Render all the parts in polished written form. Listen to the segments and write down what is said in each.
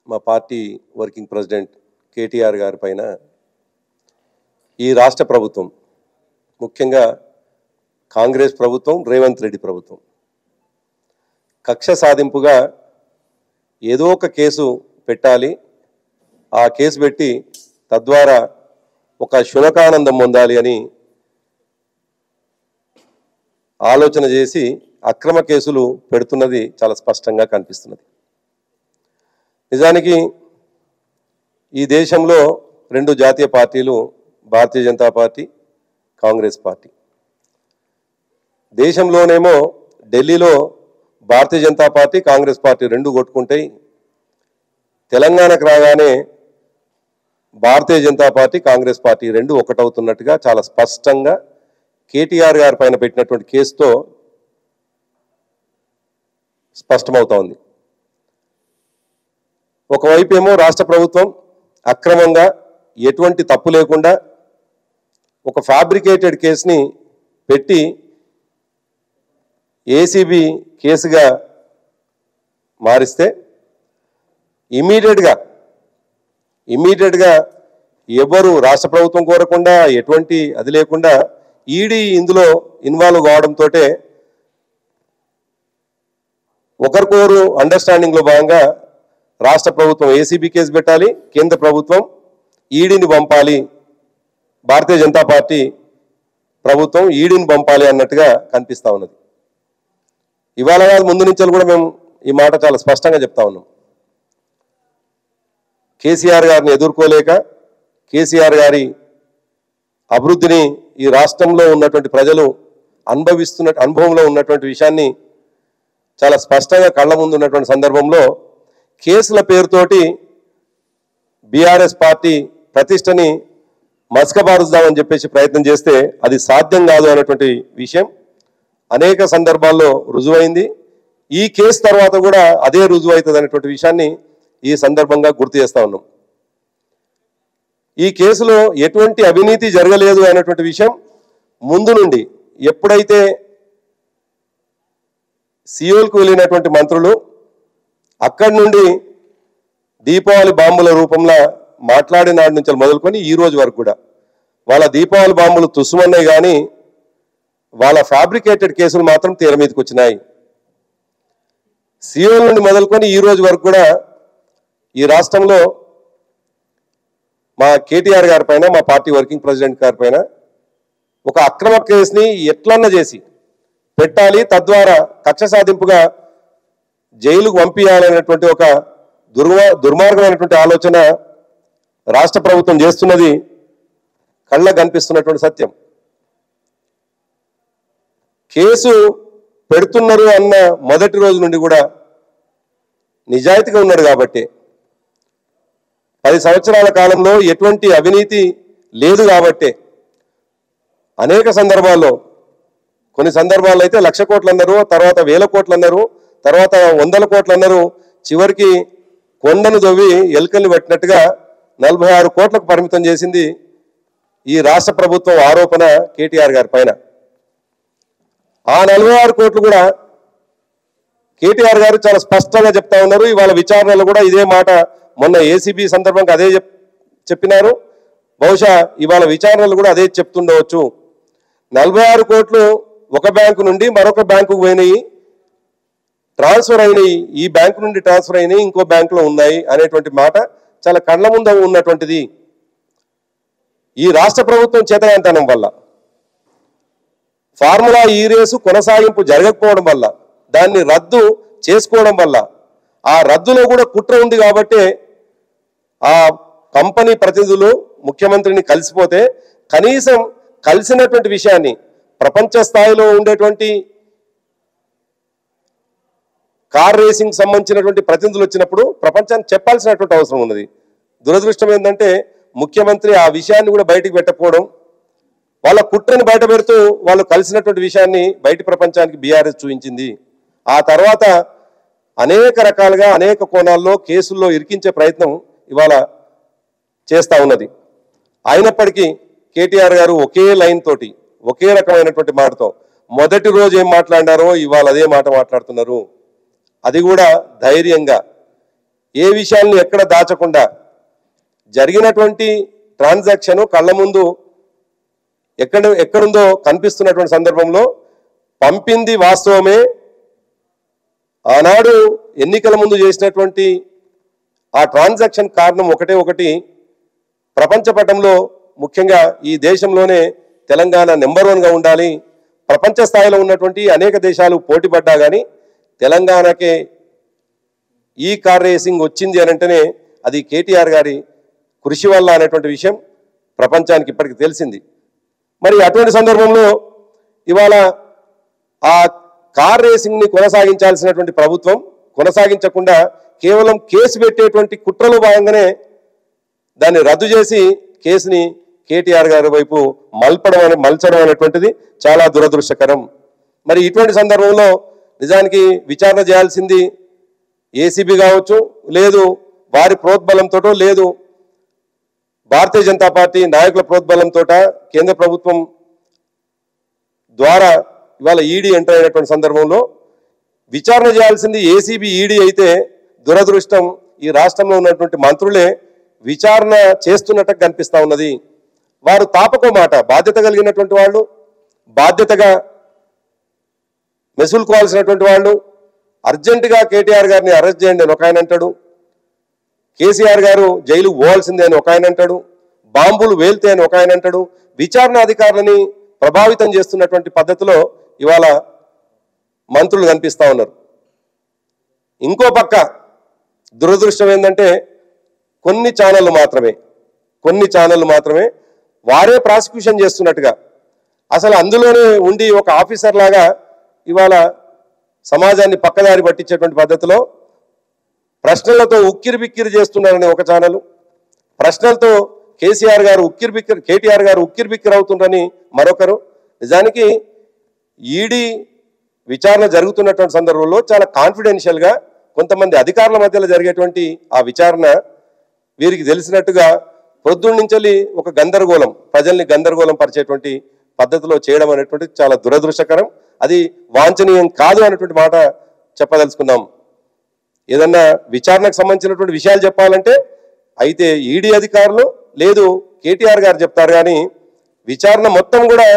మా party working president KTR గారి పైన ఈ రాష్ట్ర ప్రభుత్వం, ముఖ్యంగా కాంగ్రెస్ ప్రభుత్వం, రేవంత్ రెడ్డి ప్రభుత్వం కక్ష సాధింపుగా ఏదో ఒక కేసు పెట్టాలి, ఆ కేసు పెట్టి తద్వారా ఒక శునకానందం పొందాలి అని ఆలోచన చేసి అక్రమ కేసులు పెడుతున్నది చాలా స్పష్టంగా కనిపిస్తున్నది. నిజానికి ఈ దేశంలో రెండు జాతీయ పార్టీలు, భారతీయ జనతా పార్టీ, కాంగ్రెస్ పార్టీ. దేశంలోనేమో ఢిల్లీలో భారతీయ జనతా పార్టీ, కాంగ్రెస్ పార్టీ రెండు కొట్టుకుంటాయి. తెలంగాణకు రాగానే భారతీయ జనతా పార్టీ, కాంగ్రెస్ పార్టీ రెండు ఒకటవుతున్నట్టుగా చాలా స్పష్టంగా కేటీఆర్ గారి పైన పెట్టినటువంటి కేసుతో స్పష్టమవుతోంది. ఒకవైపు ఏమో రాష్ట్ర ప్రభుత్వం అక్రమంగా ఎటువంటి తప్పు లేకుండా ఒక ఫ్యాబ్రికేటెడ్ కేసుని పెట్టి ఏసీబీ కేసుగా మారిస్తే ఇమీడియట్గా ఎవరు రాష్ట్ర ప్రభుత్వం కోరకుండా ఎటువంటి అది లేకుండా ఈడీ ఇందులో ఇన్వాల్వ్ కావడంతో ఒకరికొకరు అండర్స్టాండింగ్లో భాగంగా రాష్ట్ర ప్రభుత్వం ఏసీబీ కేసు పెట్టాలి, కేంద్ర ప్రభుత్వం ఈడీని పంపాలి, భారతీయ జనతా పార్టీ ప్రభుత్వం ఈడీని పంపాలి అన్నట్టుగా కనిపిస్తూ ఉన్నది. ఇవాళ ముందు నుంచి కూడా మేము ఈ మాట చాలా స్పష్టంగా చెప్తా ఉన్నాం. కేసీఆర్ గారిని ఎదుర్కోలేక, కేసీఆర్ గారి అభివృద్ధిని ఈ రాష్ట్రంలో ఉన్నటువంటి ప్రజలు అనుభవంలో ఉన్నటువంటి విషయాన్ని చాలా స్పష్టంగా కళ్ళ ముందు ఉన్నటువంటి సందర్భంలో కేసుల పేరుతోటి బీఆర్ఎస్ పార్టీ ప్రతిష్టని మసకబారుద్దామని చెప్పేసి ప్రయత్నం చేస్తే అది సాధ్యం కాదు అనేటువంటి విషయం అనేక సందర్భాల్లో రుజువైంది. ఈ కేసు తర్వాత కూడా అదే రుజువు అవుతుంది అనేటువంటి విషయాన్ని ఈ సందర్భంగా గుర్తు చేస్తా ఉన్నాం. ఈ కేసులో ఎటువంటి అవినీతి జరగలేదు అనేటువంటి విషయం ముందు నుండి, ఎప్పుడైతే సియోల్కు వెళ్ళినటువంటి మంత్రులు అక్కడి నుండి దీపావళి బాంబుల రూపంలో మాట్లాడిన నాటి నుంచి మొదలుకొని ఈ రోజు వరకు కూడా వాళ్ళ దీపావళి బాంబులు తుస్సుమన్నాయి, కానీ వాళ్ళ ఫ్యాబ్రికేటెడ్ కేసులు మాత్రం తీర మీదకి వచ్చినాయి. సియోల్ నుండి మొదలుకొని ఈ రోజు వరకు కూడా ఈ రాష్ట్రంలో మా కేటీఆర్ గారి పైన, మా పార్టీ వర్కింగ్ ప్రెసిడెంట్ గారి పైన ఒక అక్రమ కేసుని ఎట్లన్నా చేసి పెట్టాలి, తద్వారా కక్ష సాధింపుగా జైలుకు పంపించాలనేటువంటి ఒక దుర్మార్గమైనటువంటి ఆలోచన రాష్ట్ర ప్రభుత్వం చేస్తున్నది కళ్ళకు కనిపిస్తున్నటువంటి సత్యం. కేసు పెడుతున్నారు అన్న మొదటి రోజు నుండి కూడా నిజాయితీగా ఉన్నారు కాబట్టి, 10 సంవత్సరాల కాలంలో ఎటువంటి అవినీతి లేదు కాబట్టి అనేక సందర్భాల్లో, కొన్ని సందర్భాల్లో అయితే 1,00,000 కోట్లు అన్నారు, తర్వాత 1,000 కోట్లు అన్నారు, తర్వాత 100 కోట్లు అన్నారు, చివరికి కొండను దొవ్వి ఎలుకల్ని పట్టినట్టుగా 46 కోట్లకు పరిమితం చేసింది ఈ రాష్ట్ర ప్రభుత్వం ఆరోపణ కేటీఆర్ గారి పైన. ఆ 46 కోట్లు కూడా కేటీఆర్ గారు చాలా స్పష్టంగా చెప్తా ఉన్నారు. ఇవాళ విచారణలో కూడా ఇదే మాట, మొన్న ఏసీబీ సందర్భంగా అదే చెప్పినారు, బహుశా ఇవాళ విచారణలు కూడా అదే చెప్తుండవచ్చు. 46 కోట్లు ఒక బ్యాంకు నుండి మరొక బ్యాంకుకు పోయినాయి, ట్రాన్స్ఫర్ అయినాయి, ఈ బ్యాంకు నుండి ట్రాన్స్ఫర్ అయినాయి, ఇంకో బ్యాంకులో ఉన్నాయి అనేటువంటి మాట చాలా కళ్ళ ముందు ఉన్నటువంటిది. ఈ రాష్ట్ర ప్రభుత్వం చేతగాంతనం వల్ల, ఫార్ములా ఈ రేసు కొనసాగింపు జరగకపోవడం వల్ల, దాన్ని రద్దు చేసుకోవడం వల్ల, ఆ రద్దులో కూడా కుట్ర ఉంది కాబట్టి ఆ కంపెనీ ప్రతినిధులు ముఖ్యమంత్రిని కలిసిపోతే కనీసం కలిసినటువంటి విషయాన్ని ప్రపంచ స్థాయిలో ఉండేటువంటి కార్ రేసింగ్ సంబంధించినటువంటి ప్రతినిధులు వచ్చినప్పుడు ప్రపంచానికి చెప్పాల్సినటువంటి అవసరం ఉన్నది. దురదృష్టం ఏంటంటే ముఖ్యమంత్రి ఆ విషయాన్ని కూడా బయటికి పెట్టకపోవడం, వాళ్ళ కుట్రని బయట పెడుతూ వాళ్ళు కలిసినటువంటి విషయాన్ని బయటి ప్రపంచానికి బీఆర్ఎస్ చూపించింది. ఆ తర్వాత అనేక రకాలుగా అనేక కోణాల్లో కేసుల్లో ఇరికించే ప్రయత్నం ఇవాళ చేస్తూ ఉన్నది. అయినప్పటికీ కేటీఆర్ గారు ఒకే లైన్ తోటి, ఒకే రకమైనటువంటి మాటతో మొదటి రోజు ఏం మాట్లాడారో ఇవాళ అదే మాట మాట్లాడుతున్నారు. అది కూడా ధైర్యంగా ఏ విషయాలను ఎక్కడ దాచకుండా జరిగినటువంటి ట్రాన్సాక్షన్ కళ్ళ ముందు ఎక్కడుందో కనిపిస్తున్నటువంటి సందర్భంలో పంపింది వాస్తవమే. ఆనాడు ఎన్నికల ముందు చేసినటువంటి ఆ ట్రాన్సాక్షన్ కారణం ఒకటి ప్రపంచ పటంలో ముఖ్యంగా ఈ దేశంలోనే తెలంగాణ నెంబర్ 1గా ఉండాలి. ప్రపంచ స్థాయిలో ఉన్నటువంటి అనేక దేశాలు పోటీపడ్డా కానీ తెలంగాణకే ఈ కార్ రేసింగ్ వచ్చింది అని అంటేనే అది కేటీఆర్ గారి కృషి వల్ల అనేటువంటి విషయం ప్రపంచానికి ఇప్పటికి తెలిసింది. మరి అటువంటి సందర్భంలో ఇవాళ ఆ కార్ రేసింగ్ని కొనసాగించాల్సినటువంటి ప్రభుత్వం కొనసాగించకుండా కేవలం కేసు పెట్టేటువంటి కుట్రలో భాగంగానే దాన్ని రద్దు చేసి కేసుని కేటీఆర్ గారి వైపు మలచడం అనేటువంటిది చాలా దురదృష్టకరం. మరి ఇటువంటి సందర్భంలో నిజానికి విచారణ చేయాల్సింది ఏసీబీ కావచ్చు, లేదు వారి ప్రోద్బలంతో, లేదు భారతీయ జనతా పార్టీ నాయకుల ప్రోద్బలంతో కేంద్ర ప్రభుత్వం ద్వారా ఇవాళ ఈడీ ఎంటర్ అయినటువంటి సందర్భంలో విచారణ చేయాల్సింది ఏసీబీ ఈడీ అయితే దురదృష్టం ఈ రాష్ట్రంలో ఉన్నటువంటి మంత్రులే విచారణ చేస్తున్నట్టు కనిపిస్తూ ఉన్నది. వారు తాపకో మాట బాధ్యత కలిగినటువంటి వాళ్ళు, బాధ్యతగా మెసులుకోవాల్సినటువంటి వాళ్ళు అర్జెంటుగా కేటీఆర్ గారిని అరెస్ట్ చేయండి అని ఒక ఆయన అంటాడు, కేసీఆర్ గారు జైలు పోవాల్సిందే అని ఒక ఆయన అంటాడు, బాంబులు వేల్తే అని ఒక ఆయన అంటాడు. విచారణ అధికారులని ప్రభావితం చేస్తున్నటువంటి పద్ధతిలో ఇవాళ మంత్రులు కనిపిస్తూ ఉన్నారు. ఇంకో పక్క దురదృష్టం ఏంటంటే కొన్ని ఛానళ్ళు మాత్రమే వారే ప్రాసిక్యూషన్ చేస్తున్నట్టుగా అసలు అందులోనే ఉండి ఒక ఆఫీసర్ లాగా ఇవాళ సమాజాన్ని పక్కదారి పట్టించేటువంటి పద్ధతిలో ప్రశ్నలతో ఉక్కిరిబిక్కిరి చేస్తున్నారని ఒక ఛానల్, ప్రశ్నలతో కేటీఆర్ గారు ఉక్కిరిబిక్కిరి అవుతుండ్రని మరొకరు. నిజానికి ఈడీ విచారణ జరుగుతున్నటువంటి సందర్భంలో చాలా కాన్ఫిడెన్షియల్గా కొంతమంది అధికారుల మధ్యలో జరిగేటువంటి ఆ విచారణ వీరికి తెలిసినట్టుగా పొద్దున్నుంచి ఒక గందరగోళం, ప్రజల్ని గందరగోళం పరిచేటువంటి పద్ధతిలో చేయడం అనేటువంటిది చాలా దురదృష్టకరం. అది వాంఛనీయం కాదు అనేటువంటి మాట చెప్పదలుచుకుందాం. ఏదన్నా విచారణకు సంబంధించినటువంటి విషయాలు చెప్పాలంటే అయితే ఈడీ అధికారులు లేదు కేటీఆర్ గారు చెప్తారు, కానీ విచారణ మొత్తం కూడా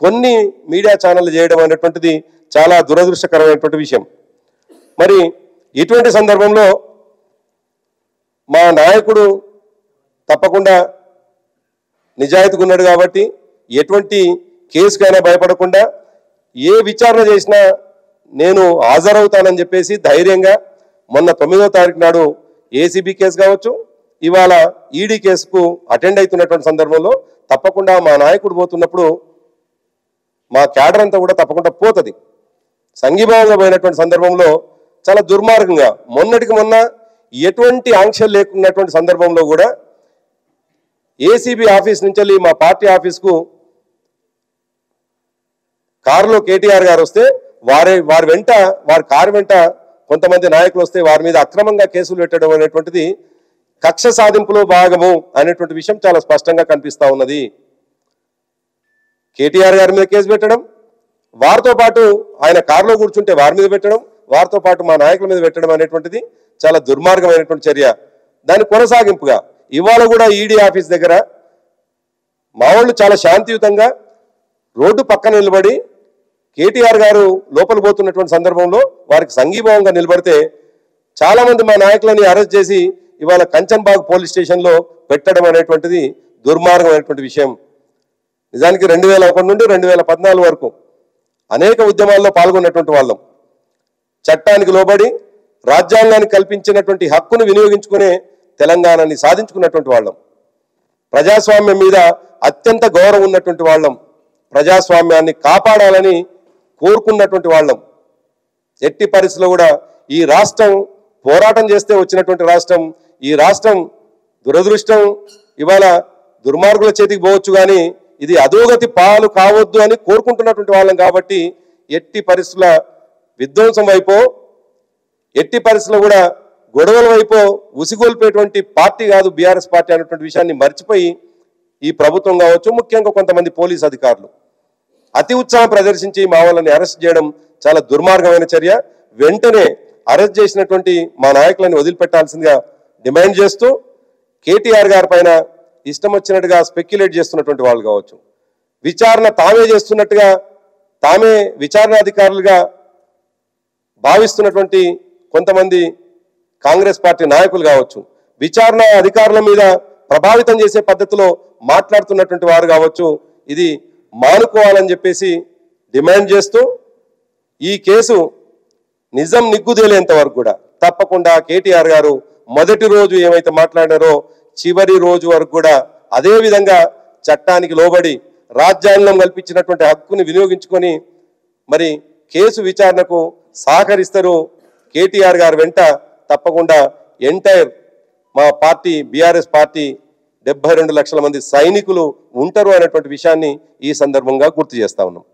కొన్ని మీడియా ఛానళ్ళు చేయడం అనేటువంటిది చాలా దురదృష్టకరమైనటువంటి విషయం. మరి ఇటువంటి సందర్భంలో మా నాయకుడు తప్పకుండా నిజాయితీగా ఉన్నాడు కాబట్టి ఎటువంటి కేసుకైనా భయపడకుండా ఏ విచారణ చేసినా నేను హాజరవుతానని చెప్పేసి ధైర్యంగా మొన్న 9వ తారీఖు నాడు ఏసీబీ కేసు కావచ్చు, ఇవాళ ఈడీ కేసుకు అటెండ్ అవుతున్నటువంటి సందర్భంలో తప్పకుండా మా నాయకుడు పోతున్నప్పుడు మా క్యాడర్ అంతా కూడా తప్పకుండా పోతుంది. సంఘీభావంగా పోయినటువంటి సందర్భంలో చాలా దుర్మార్గంగా మొన్నటికి మొన్న ఎటువంటి ఆంక్షలు లేకున్నటువంటి సందర్భంలో కూడా ఏసీబీ ఆఫీస్ నుంచి మా పార్టీ ఆఫీస్కు కారులో కేటీఆర్ గారు వస్తే వారి కారు వెంట కొంతమంది నాయకులు వస్తే వారి మీద అక్రమంగా కేసులు పెట్టడం అనేటువంటిది కక్ష సాధింపులో భాగము అనేటువంటి విషయం చాలా స్పష్టంగా కనిపిస్తూ ఉన్నది. కేటీఆర్ గారి మీద కేసు పెట్టడం, వారితో పాటు ఆయన కారులో కూర్చుంటే వారి మీద పెట్టడం, వారితో పాటు మా నాయకుల మీద పెట్టడం అనేటువంటిది చాలా దుర్మార్గమైనటువంటి చర్య. దాని కొనసాగింపుగా ఇవాళ కూడా ఈడీ ఆఫీస్ దగ్గర మా వాళ్ళు చాలా శాంతియుతంగా రోడ్డు పక్కన నిలబడి కేటీఆర్ గారు లోపల పోతున్నటువంటి సందర్భంలో వారికి సంఘీభావంగా నిలబడితే చాలామంది మా నాయకులని అరెస్ట్ చేసి ఇవాళ కంచన్బాగ్ పోలీస్ స్టేషన్లో పెట్టడం అనేటువంటిది దుర్మార్గమైనటువంటి విషయం. నిజానికి 2001 నుండి 2014 వరకు అనేక ఉద్యమాల్లో పాల్గొన్నటువంటి వాళ్ళం. చట్టానికి లోబడి రాజ్యాంగానికి కల్పించినటువంటి హక్కును వినియోగించుకునే తెలంగాణని సాధించుకున్నటువంటి వాళ్ళం. ప్రజాస్వామ్యం మీద అత్యంత గౌరవం ఉన్నటువంటి వాళ్ళం. ప్రజాస్వామ్యాన్ని కాపాడాలని కోరుకున్నటువంటి వాళ్ళం. ఎట్టి పరిస్థితుల్లో కూడా ఈ రాష్ట్రం పోరాటం చేస్తే వచ్చినటువంటి రాష్ట్రం, ఈ రాష్ట్రం దురదృష్టం ఇవాళ దుర్మార్గుల చేతికి పోవచ్చు, కానీ ఇది అధోగతి పాలు కావద్దు అని కోరుకుంటున్నటువంటి వాళ్ళం. కాబట్టి ఎట్టి పరిస్థితుల విధ్వంసం వైపో, ఎట్టి పరిస్థితుల్లో కూడా గొడవల వైపో ఉసిగొల్పేటువంటి పార్టీ కాదు బీఆర్ఎస్ పార్టీ అనేటువంటి విషయాన్ని మర్చిపోయి ఈ ప్రభుత్వం కావచ్చు, ముఖ్యంగా కొంతమంది పోలీస్ అధికారులు అతి ఉత్సాహం ప్రదర్శించి మా వాళ్ళని అరెస్ట్ చేయడం చాలా దుర్మార్గమైన చర్య. వెంటనే అరెస్ట్ చేసినటువంటి మా నాయకులను వదిలిపెట్టాల్సిందిగా డిమాండ్ చేస్తూ కేటీఆర్ గారి పైన ఇష్టం వచ్చినట్టుగా స్పెక్యులేట్ చేస్తున్నటువంటి వాళ్ళు కావచ్చు, విచారణ తామే చేస్తున్నట్టుగా తామే విచారణాధికారులుగా భావిస్తున్నటువంటి కొంతమంది కాంగ్రెస్ పార్టీ నాయకులు కావచ్చు, విచారణ అధికారుల మీద ప్రభావితం చేసే పద్ధతిలో మాట్లాడుతున్నటువంటి వారు కావచ్చు, ఇది మానుకోవాలని చెప్పేసి డిమాండ్ చేస్తూ ఈ కేసు నిజం నిగ్గుదేలేంత వరకు కూడా తప్పకుండా కేటీఆర్ గారు మొదటి రోజు ఏమైతే మాట్లాడారో చివరి రోజు వరకు కూడా అదే విధంగా చట్టానికి లోబడి రాజ్యాంగం కల్పించినటువంటి హక్కుని వినియోగించుకొని మరి కేసు విచారణకు సహకరిస్తారు. కేటీఆర్ గారు వెంట తప్పకుండా ఎంటైర్ మా పార్టీ బీఆర్ఎస్ పార్టీ 72 లక్షల మంది సైనికులు ఉంటారు అనేటువంటి విషయాన్ని ఈ సందర్భంగా గుర్తు చేస్తా ఉన్నాం.